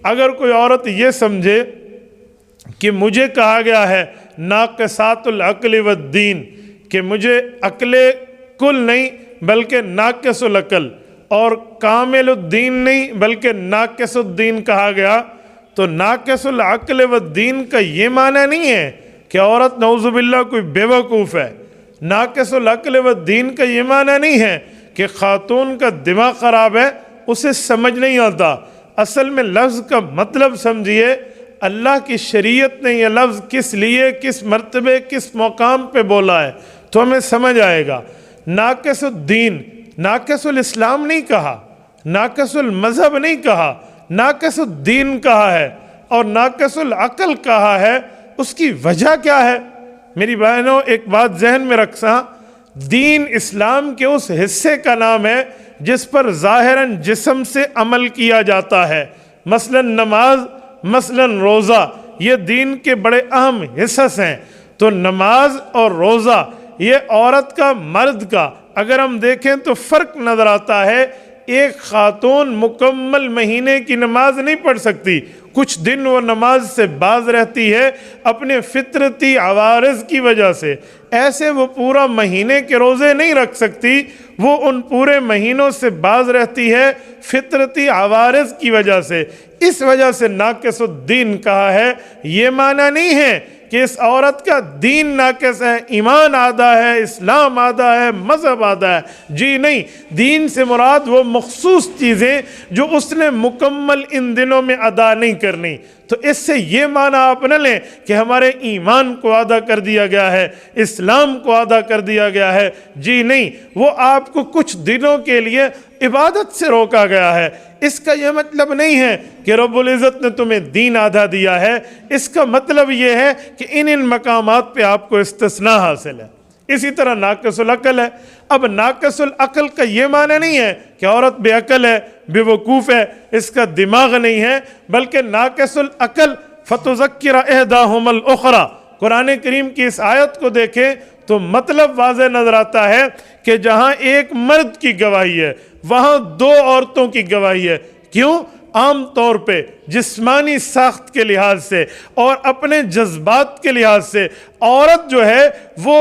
اگر کوئی عورت یہ سمجھے کہ مجھے کہا گیا ہے ناقصات العقل والدین، کہ مجھے عقل کل نہیں بلکہ ناقص العقل، اور کامل الدین نہیں بلکہ ناقص الدین کہا گیا، تو ناقص العقل والدین کا یہ معنی نہیں ہے کہ عورت نعوذ باللہ کوئی بیوقوف ہے۔ ناقص العقل والدین کا یہ معنی نہیں ہے کہ خاتون کا دماغ خراب ہے، اسے سمجھ نہیں آتا۔ اصل میں لفظ کا مطلب سمجھیے، اللہ کی شریعت نے یہ لفظ کس لیے، کس مرتبے، کس مقام پہ بولا ہے تو ہمیں سمجھ آئے گا۔ ناقص الدین، ناقص الاسلام نہیں کہا، ناقص المذہب نہیں کہا، ناقص الدین کہا ہے، اور ناقص العقل کہا ہے۔ اس کی وجہ کیا ہے؟ میری بہنوں ایک بات ذہن میں رکھنا، دین اسلام کے اس حصے کا نام ہے جس پر ظاہراً جسم سے عمل کیا جاتا ہے، مثلا نماز، مثلا روزہ، یہ دین کے بڑے اہم حصص ہیں۔ تو نماز اور روزہ یہ عورت کا مرد کا اگر ہم دیکھیں تو فرق نظر آتا ہے۔ ایک خاتون مکمل مہینے کی نماز نہیں پڑھ سکتی، کچھ دن وہ نماز سے باز رہتی ہے اپنے فطرتی عوارض کی وجہ سے، ایسے وہ پورا مہینے کے روزے نہیں رکھ سکتی، وہ ان پورے مہینوں سے باز رہتی ہے فطرتی عوارض کی وجہ سے۔ اس وجہ سے ناقص الدین کہا ہے۔ یہ معنی نہیں ہے کہ اس عورت کا دین ناقص ہے، ایمان آدھا ہے، اسلام آدھا ہے، مذہب آدھا ہے، جی نہیں۔ دین سے مراد وہ مخصوص چیزیں جو اس نے مکمل ان دنوں میں ادا نہیں کرنی۔ تو اس سے یہ معنی آپ نہ لیں کہ ہمارے ایمان کو ادا کر دیا گیا ہے، اسلام کو ادا کر دیا گیا ہے، جی نہیں۔ وہ آپ کو کچھ دنوں کے لیے عبادت سے روکا گیا ہے۔ اس کا یہ مطلب نہیں ہے کہ رب العزت نے تمہیں دین آدھا دیا ہے، اس کا مطلب یہ ہے کہ ان مقامات پہ آپ کو استثناء حاصل ہے۔ اسی طرح ناقص العقل ہے۔ اب ناقص العقل کا یہ معنی نہیں ہے کہ عورت بے عقل ہے، بے وقوف ہے، اس کا دماغ نہیں ہے، بلکہ ناقص العقل فتذکر احداہم الاخری، قرآن کریم کی اس آیت کو دیکھیں تو مطلب واضح نظر آتا ہے کہ جہاں ایک مرد کی گواہی ہے وہاں دو عورتوں کی گواہی ہے۔ کیوں؟ عام طور پہ جسمانی ساخت کے لحاظ سے اور اپنے جذبات کے لحاظ سے عورت جو ہے وہ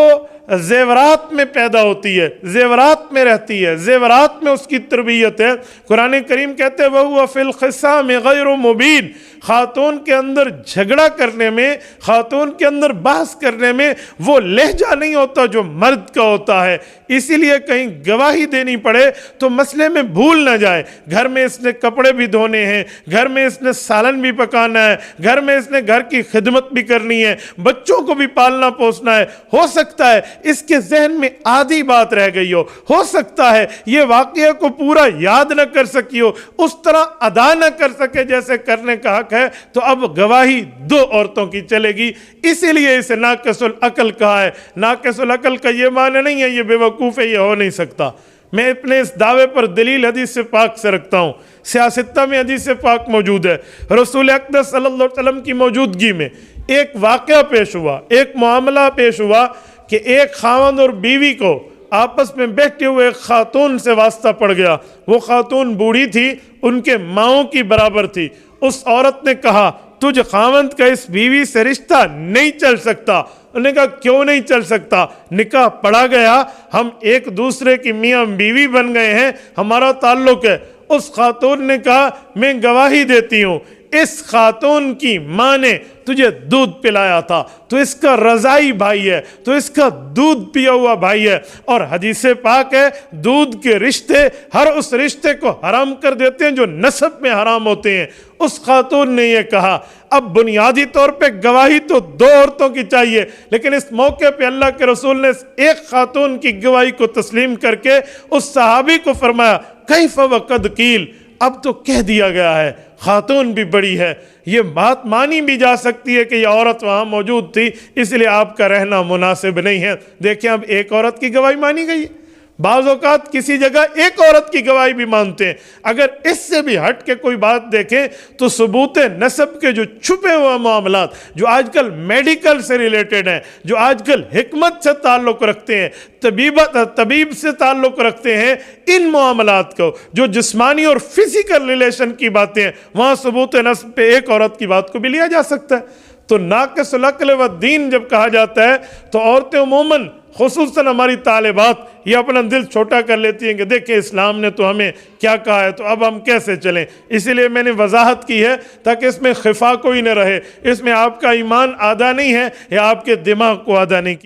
زیورات میں پیدا ہوتی ہے، زیورات میں رہتی ہے، زیورات میں اس کی تربیت ہے۔ قرآن کریم کہتے ہیں وَهُوَ فِي الْخِصَامِ غَيْرُ مُبِينٍ، خاتون کے اندر جھگڑا کرنے میں، خاتون کے اندر بحث کرنے میں وہ لہجہ نہیں ہوتا جو مرد کا ہوتا ہے۔ اسی لیے کہیں گواہی دینی پڑے تو مسئلے میں بھول نہ جائے، گھر میں اس نے کپڑے بھی دھونے ہیں، گھر میں اس نے سالن بھی پکانا ہے، گھر میں اس نے گھر کی خدمت بھی کرنی ہے، بچوں کو بھی پالنا پوسنا ہے۔ ہو سکتا ہے اس کے ذہن میں آدھی بات رہ گئی ہو سکتا ہے یہ واقعہ کو پورا یاد نہ کر سکی ہو، اس طرح ادا نہ کر سکے جیسے کرنے کا حق ہے، تو اب گواہی دو عورتوں کی چلے گی۔ اسی لیے اسے ناقص العقل کہا ہے۔ ناقص العقل کا یہ معنی نہیں ہے یہ بے وقوف ہے، یہ ہو نہیں سکتا۔ میں اپنے اس دعوے پر دلیل حدیث پاک سے رکھتا ہوں۔ سیاستہ میں حدیث پاک موجود ہے، رسول اقدس صلی اللہ علیہ وسلم کی موجودگی میں ایک واقعہ پیش ہوا، ایک معاملہ پیش ہوا کہ ایک خاوند اور بیوی کو آپس میں بیٹھے ہوئے ایک خاتون سے واسطہ پڑ گیا۔ وہ خاتون بوڑھی تھی، ان کے ماؤں کی برابر تھی۔ اس عورت نے کہا تجھ خاوند کا اس بیوی سے رشتہ نہیں چل سکتا۔ انہوں نے کہا کیوں نہیں چل سکتا؟ نکاح پڑھا گیا، ہم ایک دوسرے کی میاں بیوی بن گئے ہیں، ہمارا تعلق ہے۔ اس خاتون نے کہا میں گواہی دیتی ہوں اس خاتون کی ماں نے تجھے دودھ پلایا تھا، تو اس کا رضائی بھائی ہے، تو اس کا دودھ پیا ہوا بھائی ہے۔ اور حدیث پاک ہے دودھ کے رشتے ہر اس رشتے کو حرام کر دیتے ہیں جو نسب میں حرام ہوتے ہیں۔ اس خاتون نے یہ کہا۔ اب بنیادی طور پہ گواہی تو دو عورتوں کی چاہیے، لیکن اس موقع پہ اللہ کے رسول نے ایک خاتون کی گواہی کو تسلیم کر کے اس صحابی کو فرمایا کیف وقد قیل، اب تو کہہ دیا گیا ہے، خاتون بھی بڑی ہے، یہ بات مانی بھی جا سکتی ہے کہ یہ عورت وہاں موجود تھی، اس لیے آپ کا رہنا مناسب نہیں ہے۔ دیکھیں اب ایک عورت کی گواہی مانی گئی ہے، بعض اوقات کسی جگہ ایک عورت کی گواہی بھی مانتے ہیں۔ اگر اس سے بھی ہٹ کے کوئی بات دیکھیں تو ثبوت نسب کے جو چھپے ہوئے معاملات جو آج کل میڈیکل سے ریلیٹڈ ہیں، جو آج کل حکمت سے تعلق رکھتے ہیں، طبیب سے تعلق رکھتے ہیں، ان معاملات کو جو جسمانی اور فزیکل ریلیشن کی باتیں ہیں، وہاں ثبوت نسب پہ ایک عورت کی بات کو بھی لیا جا سکتا ہے۔ تو ناقص العقل والدین جب کہا جاتا ہے تو عورتیں عموماً خصوصاً ہماری طالبات یہ اپنا دل چھوٹا کر لیتی ہیں کہ دیکھیں اسلام نے تو ہمیں کیا کہا ہے، تو اب ہم کیسے چلیں۔ اسی لیے میں نے وضاحت کی ہے تاکہ اس میں خفا کوئی نہ رہے، اس میں آپ کا ایمان آدھا نہیں ہے یا آپ کے دماغ کو آدھا نہیں کیا